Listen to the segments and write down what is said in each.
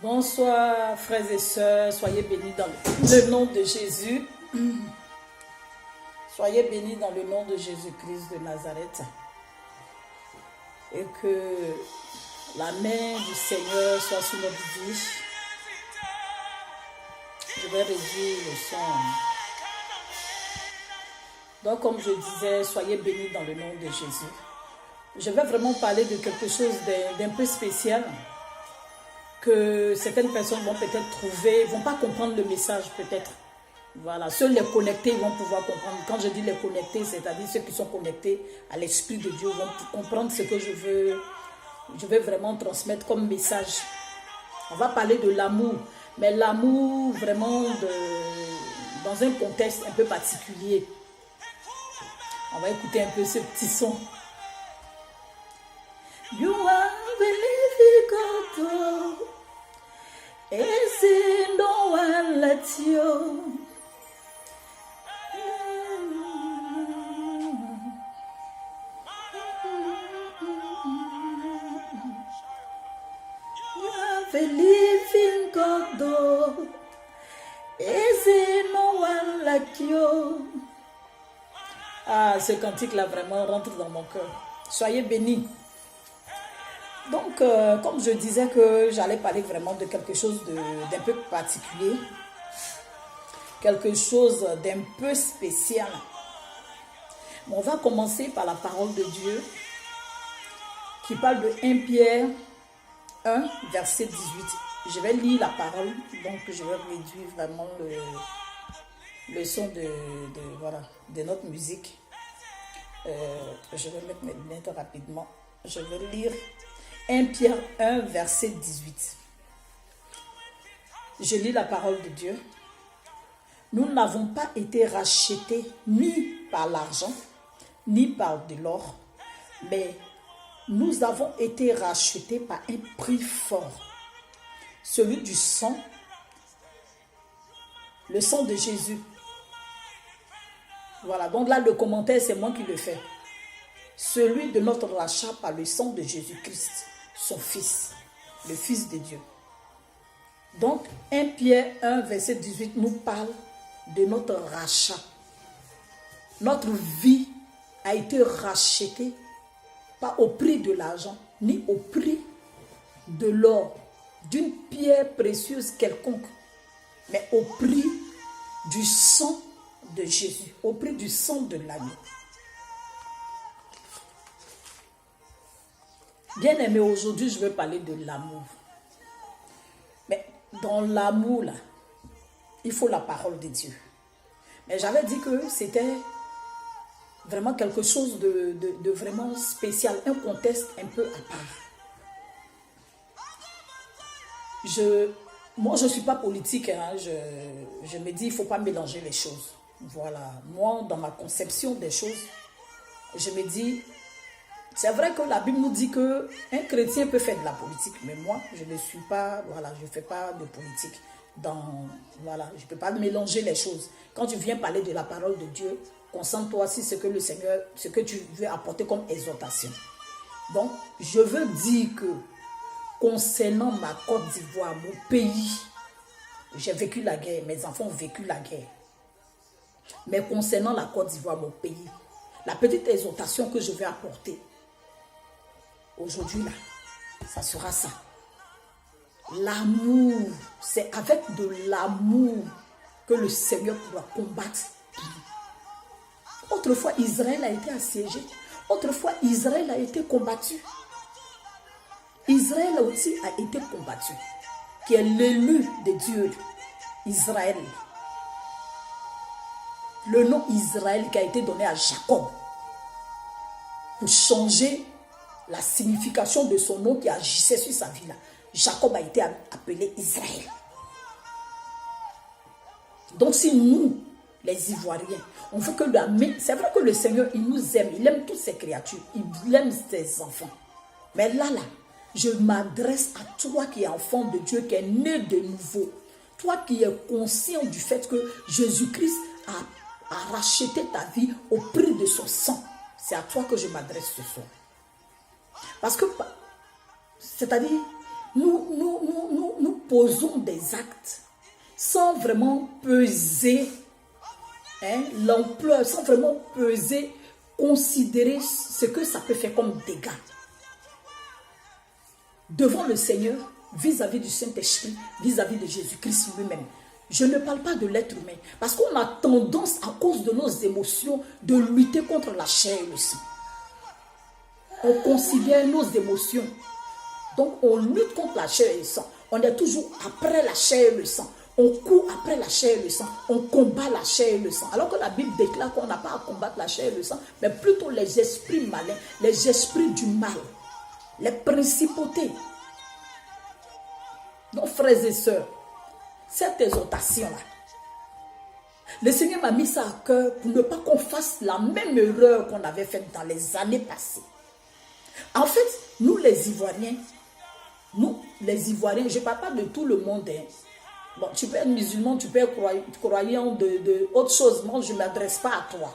Bonsoir frères et sœurs, soyez bénis dans le nom de Jésus. Soyez bénis dans le nom de Jésus-Christ de Nazareth. Et que la main du Seigneur soit sur notre vie. Je vais réduire le son. Donc comme je disais, soyez bénis dans le nom de Jésus. Je vais vraiment parler de quelque chose d'un peu spécial que certaines personnes vont peut-être trouver, vont pas comprendre le message peut-être. Voilà, seuls les connectés vont pouvoir comprendre. Quand je dis les connectés, c'est-à-dire ceux qui sont connectés à l'Esprit de Dieu vont comprendre ce que je vais vraiment transmettre comme message. On va parler de l'amour, mais l'amour vraiment dans un contexte un peu particulier. On va écouter un peu ce petit son. You are believing God, is it no one let you? You are believing God, is it no one like you? Ah, ce cantique-là vraiment rentre dans mon cœur. Soyez bénis. Donc, comme je disais que j'allais parler vraiment de quelque chose d'un peu particulier, quelque chose d'un peu spécial. Bon, on va commencer par la parole de Dieu qui parle de 1 Pierre 1, verset 18. Je vais lire la parole, donc je vais réduire vraiment le son de notre musique. Je vais mettre mes lunettes rapidement. Je vais lire 1 Pierre 1, verset 18. Je lis la parole de Dieu. Nous n'avons pas été rachetés ni par l'argent, ni par de l'or, mais nous avons été rachetés par un prix fort, celui du sang, le sang de Jésus. Voilà, donc là le commentaire c'est moi qui le fais. Celui de notre rachat par le sang de Jésus-Christ, son Fils, le Fils de Dieu. Donc, 1 Pierre 1, verset 18 nous parle de notre rachat. Notre vie a été rachetée, pas au prix de l'argent, ni au prix de l'or, d'une pierre précieuse quelconque, mais au prix du sang de Jésus, au prix du sang de l'agneau. Bien aimé, aujourd'hui, je vais parler de l'amour. Mais dans l'amour, là, il faut la parole de Dieu. Mais j'avais dit que c'était vraiment quelque chose de vraiment spécial, un contexte un peu à part. Moi, je ne suis pas politique. Hein, je me dis, il ne faut pas mélanger les choses. Voilà. Moi, dans ma conception des choses, je me dis... C'est vrai que la Bible nous dit qu'un chrétien peut faire de la politique, mais moi, je ne suis pas, voilà, je ne fais pas de politique. Voilà, je ne peux pas mélanger les choses. Quand tu viens parler de la parole de Dieu, concentre-toi sur ce que le Seigneur, ce que tu veux apporter comme exhortation. Donc, je veux dire que concernant ma Côte d'Ivoire, mon pays, j'ai vécu la guerre, mes enfants ont vécu la guerre. Mais concernant la Côte d'Ivoire, mon pays, la petite exhortation que je vais apporter, aujourd'hui, là, ça sera ça. L'amour, c'est avec de l'amour que le Seigneur pourra combattre. Autrefois, Israël a été assiégé. Autrefois, Israël a été combattu. Israël aussi a été combattu. Qui est l'élu de Dieu, Israël. Le nom Israël qui a été donné à Jacob pour changer la signification de son nom qui agissait sur sa vie là. Jacob a été appelé Israël. Donc si nous, les Ivoiriens, on veut que c'est vrai que le Seigneur, il nous aime, il aime toutes ses créatures, il aime ses enfants. Mais là, je m'adresse à toi qui es enfant de Dieu, qui est né de nouveau. Toi qui es conscient du fait que Jésus-Christ a racheté ta vie au prix de son sang. C'est à toi que je m'adresse ce soir. Parce que, c'est-à-dire, nous posons des actes sans vraiment peser l'ampleur, sans vraiment peser, considérer ce que ça peut faire comme dégâts. Devant le Seigneur, vis-à-vis du Saint-Esprit, vis-à-vis de Jésus-Christ lui-même. Je ne parle pas de l'être humain, parce qu'on a tendance, à cause de nos émotions, de lutter contre la chair et le sang. On considère nos émotions. Donc, on lutte contre la chair et le sang. On est toujours après la chair et le sang. On court après la chair et le sang. On combat la chair et le sang. Alors que la Bible déclare qu'on n'a pas à combattre la chair et le sang, mais plutôt les esprits malins, les esprits du mal, les principautés. Donc, frères et sœurs, cette exhortation-là, le Seigneur m'a mis ça à cœur pour ne pas qu'on fasse la même erreur qu'on avait faite dans les années passées. En fait, nous les Ivoiriens, je ne parle pas de tout le monde. Bon, tu peux être musulman, tu peux être croyant de autre chose. Moi, je ne m'adresse pas à toi.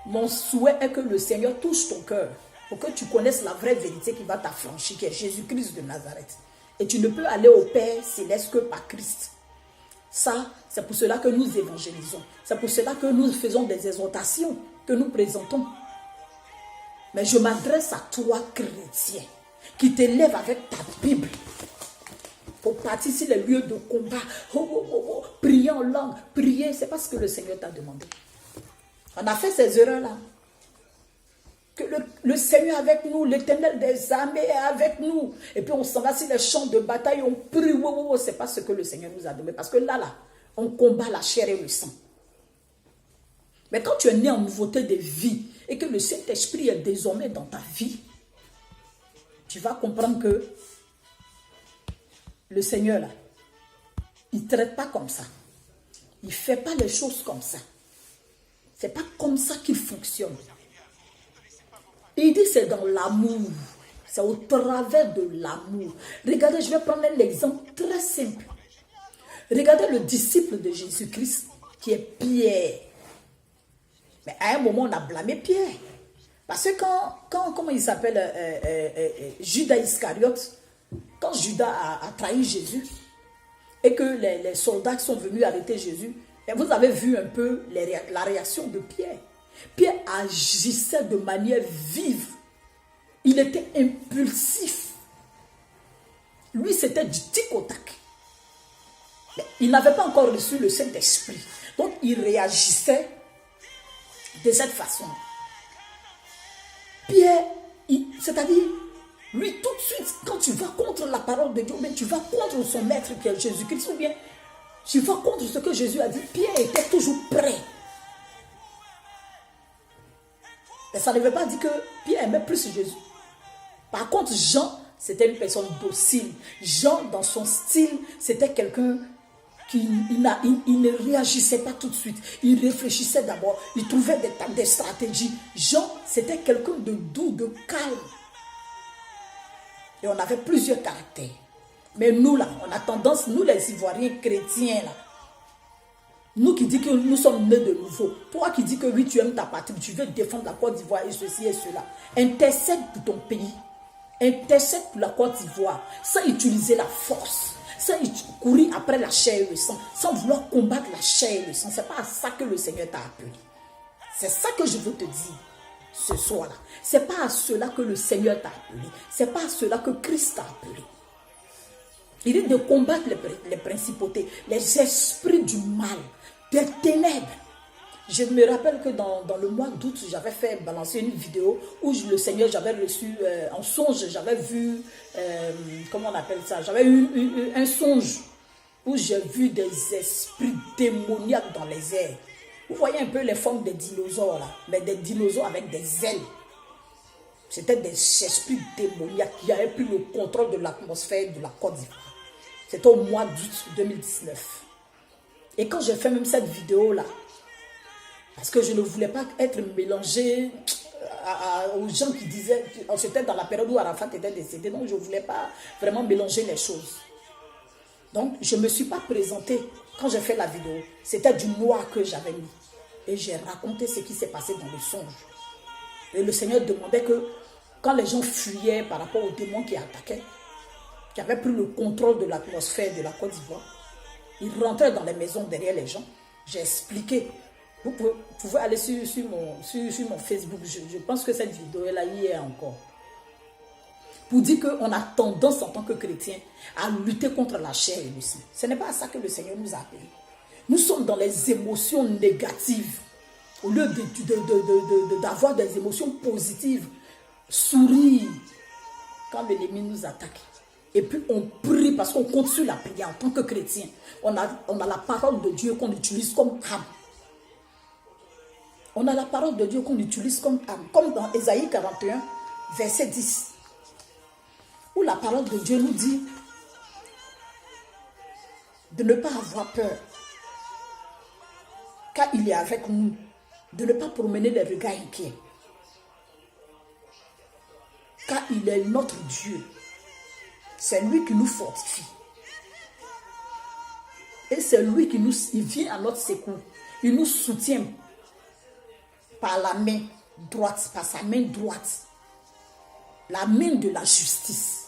Mon souhait est que le Seigneur touche ton cœur pour que tu connaisses la vraie vérité qui va t'affranchir, qui est Jésus-Christ de Nazareth. Et tu ne peux aller au Père céleste que par Christ. Ça, c'est pour cela que nous évangélisons. C'est pour cela que nous faisons des exhortations, que nous présentons. Mais je m'adresse à toi, chrétien, qui t'élève avec ta Bible pour partir sur les lieux de combat. Prier en langue, prier, c'est pas ce que le Seigneur t'a demandé. On a fait ces erreurs-là. Que le Seigneur est avec nous, l'Éternel des armées est avec nous. Et puis on s'en va sur les champs de bataille, on prie. C'est pas ce que le Seigneur nous a donné. Parce que là, on combat la chair et le sang. Mais quand tu es né en nouveauté de vie et que le Saint-Esprit est désormais dans ta vie, tu vas comprendre que le Seigneur, là, il ne traite pas comme ça. Il ne fait pas les choses comme ça. Ce n'est pas comme ça qu'il fonctionne. Il dit c'est dans l'amour. C'est au travers de l'amour. Regardez, je vais prendre un exemple très simple. Regardez le disciple de Jésus-Christ qui est Pierre. Mais à un moment, on a blâmé Pierre. Parce que comment il s'appelle, Judas Iscariote, quand Judas a trahi Jésus et que les soldats sont venus arrêter Jésus, et vous avez vu un peu la réaction de Pierre. Pierre agissait de manière vive. Il était impulsif. Lui, c'était du tic au tac. Mais il n'avait pas encore reçu le Saint-Esprit. Donc, il réagissait de cette façon. Pierre, c'est-à-dire, lui, tout de suite, quand tu vas contre la parole de Dieu, mais tu vas contre son maître qui est Jésus-Christ, ou bien tu vas contre ce que Jésus a dit, Pierre était toujours prêt. Mais ça ne veut pas dire que Pierre aimait plus Jésus. Par contre, Jean, c'était une personne docile. Jean, dans son style, c'était quelqu'un qui il ne réagissait pas tout de suite. Il réfléchissait d'abord. Il trouvait des stratégies. Jean, c'était quelqu'un de doux, de calme. Et on avait plusieurs caractères. Mais nous, là, on a tendance, nous les Ivoiriens chrétiens, là, nous qui disons que nous sommes nés de nouveau, toi qui dis que oui, tu aimes ta patrie, tu veux défendre la Côte d'Ivoire et ceci et cela, intercède pour ton pays, intercède pour la Côte d'Ivoire, sans utiliser la force, sans courir après la chair et le sang, sans vouloir combattre la chair et le sang. Ce n'est pas à ça que le Seigneur t'a appelé. C'est ça que je veux te dire ce soir-là. Ce n'est pas à cela que le Seigneur t'a appelé. Ce n'est pas à cela que Christ t'a appelé. Il est de combattre les principautés, les esprits du mal, des ténèbres. Je me rappelle que dans le mois d'août, j'avais fait balancer une vidéo où le Seigneur, j'avais reçu en songe, j'avais vu, comment on appelle ça, j'avais eu un songe où j'ai vu des esprits démoniaques dans les airs. Vous voyez un peu les formes des dinosaures là, mais des dinosaures avec des ailes. C'était des esprits démoniaques qui avaient pris le contrôle de l'atmosphère de la Côte d'Ivoire. C'était au mois d'août 2019. Et quand j'ai fait même cette vidéo-là, parce que je ne voulais pas être mélangé aux gens qui disaient, c'était dans la période où Arafat était décédé, donc je ne voulais pas vraiment mélanger les choses. Donc, je ne me suis pas présentée quand j'ai fait la vidéo. C'était du noir que j'avais mis. Et j'ai raconté ce qui s'est passé dans le songe. Et le Seigneur demandait que, quand les gens fuyaient par rapport aux démons qui attaquaient, qui avait pris le contrôle de l'atmosphère de la Côte d'Ivoire. Il rentrait dans les maisons derrière les gens. J'ai expliqué. Vous pouvez aller sur mon Facebook. Je pense que cette vidéo est là hier encore. Pour dire qu'on a tendance en tant que chrétiens à lutter contre la chair et le sang. Ce n'est pas à ça que le Seigneur nous a appelés. Nous sommes dans les émotions négatives. Au lieu d'avoir des émotions positives, sourire quand l'ennemi nous attaque. Et puis on prie parce qu'on compte sur la prière en tant que chrétien. On a la parole de Dieu qu'on utilise comme âme. On a la parole de Dieu qu'on utilise comme âme. Comme dans Ésaïe 41, verset 10. Où la parole de Dieu nous dit de ne pas avoir peur. Car il est avec nous. De ne pas promener les regards inquiets. Car il est notre Dieu. C'est lui qui nous fortifie. Et c'est lui qui il vient à notre secours. Il nous soutient par la main droite, par sa main droite. La main de la justice.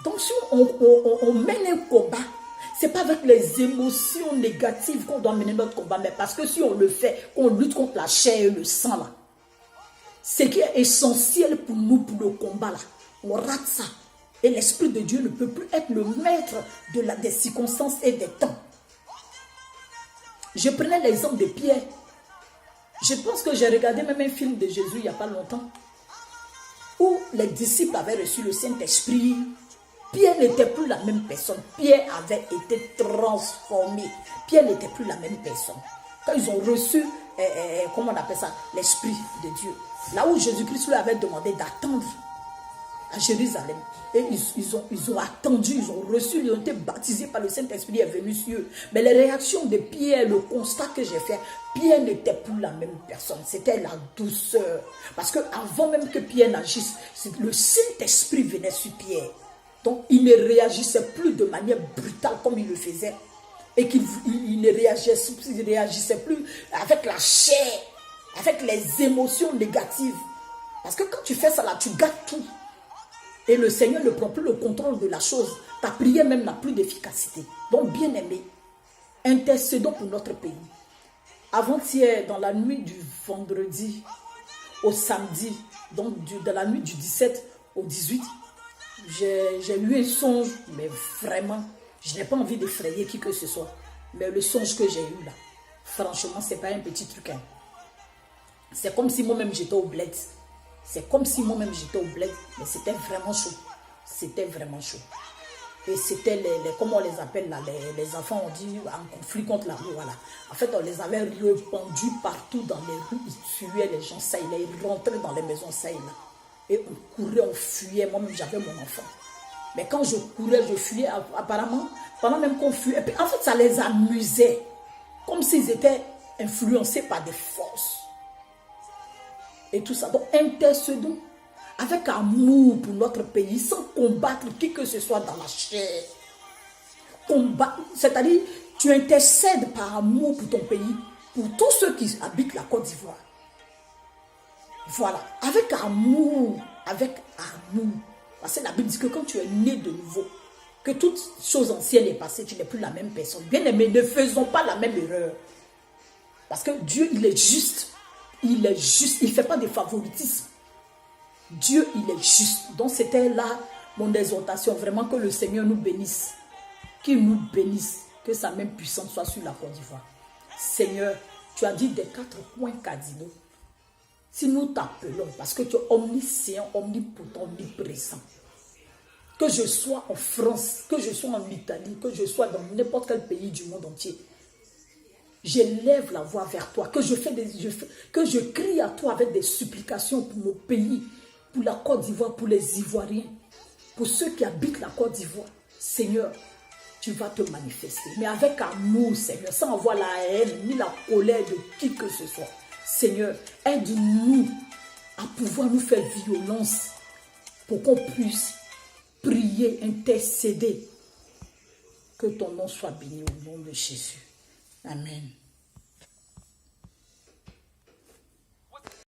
Donc si on mène un combat, ce n'est pas avec les émotions négatives qu'on doit mener notre combat, mais parce que si on le fait, on lutte contre la chair et le sang là. Ce qui est essentiel pour nous, pour le combat là, on rate ça. Et l'Esprit de Dieu ne peut plus être le maître des circonstances et des temps. Je prenais l'exemple de Pierre. Je pense que j'ai regardé même un film de Jésus il n'y a pas longtemps, où les disciples avaient reçu le Saint-Esprit. Pierre n'était plus la même personne. Pierre avait été transformé. Pierre n'était plus la même personne. Quand ils ont reçu, comment on appelle ça, l'Esprit de Dieu. Là où Jésus-Christ lui avait demandé d'attendre à Jérusalem. Et ils ont attendu, ils ont reçu, ils ont été baptisés par le Saint-Esprit est venu sur eux. Mais les réactions de Pierre, le constat que j'ai fait, Pierre n'était plus la même personne. C'était la douceur. Parce qu'avant même que Pierre n'agisse, le Saint-Esprit venait sur Pierre. Donc il ne réagissait plus de manière brutale comme il le faisait. Et qu'il ne réagissait plus avec la chair, avec les émotions négatives. Parce que quand tu fais ça là, tu gâtes tout. Et le Seigneur ne prend plus le contrôle de la chose. Ta prière même n'a plus d'efficacité. Donc, bien aimé, intercédons pour notre pays. Avant-hier, dans la nuit du vendredi au samedi, donc de la nuit du 17 au 18, j'ai eu un songe, mais vraiment, je n'ai pas envie d'effrayer qui que ce soit. Mais le songe que j'ai eu là, franchement, ce n'est pas un petit truc. Hein. C'est comme si moi-même j'étais au bled. C'est comme si moi-même j'étais au bled, mais c'était vraiment chaud. C'était vraiment chaud. Et c'était comment on les appelle là, les enfants, on dit en conflit contre la rue, voilà. En fait, on les avait répandus partout dans les rues, ils tuaient les gens, ça il est, ils rentraient dans les maisons, ça il est. Et on courait, on fuyait, moi-même j'avais mon enfant. Mais quand je courais, je fuyais, apparemment, pendant même qu'on fuyait, et puis en fait ça les amusait, comme s'ils étaient influencés par des forces. Et tout ça. Donc, intercédons avec amour pour notre pays, sans combattre qui que ce soit dans la chair. C'est-à-dire, tu intercèdes par amour pour ton pays, pour tous ceux qui habitent la Côte d'Ivoire. Voilà. Avec amour. Avec amour. Parce que la Bible dit que quand tu es né de nouveau, que toute chose ancienne est passée, tu n'es plus la même personne. Bien aimé, ne faisons pas la même erreur. Parce que Dieu, il est juste. Il est juste, il ne fait pas de favoritisme. Dieu, il est juste. Donc c'était là mon exhortation, vraiment que le Seigneur nous bénisse. Qu'il nous bénisse, que sa main puissante soit sur la Côte d'Ivoire. Seigneur, tu as dit des 4 points cardinaux. Si nous t'appelons, parce que tu es omniscient, omnipotent, omniprésent. Que je sois en France, que je sois en Italie, que je sois dans n'importe quel pays du monde entier. J'élève la voix vers toi, que je crie à toi avec des supplications pour mon pays, pour la Côte d'Ivoire, pour les Ivoiriens, pour ceux qui habitent la Côte d'Ivoire. Seigneur, tu vas te manifester, mais avec amour, Seigneur, sans avoir la haine ni la colère de qui que ce soit. Seigneur, aide-nous à pouvoir nous faire violence pour qu'on puisse prier, intercéder. Que ton nom soit béni au nom de Jésus. Amen.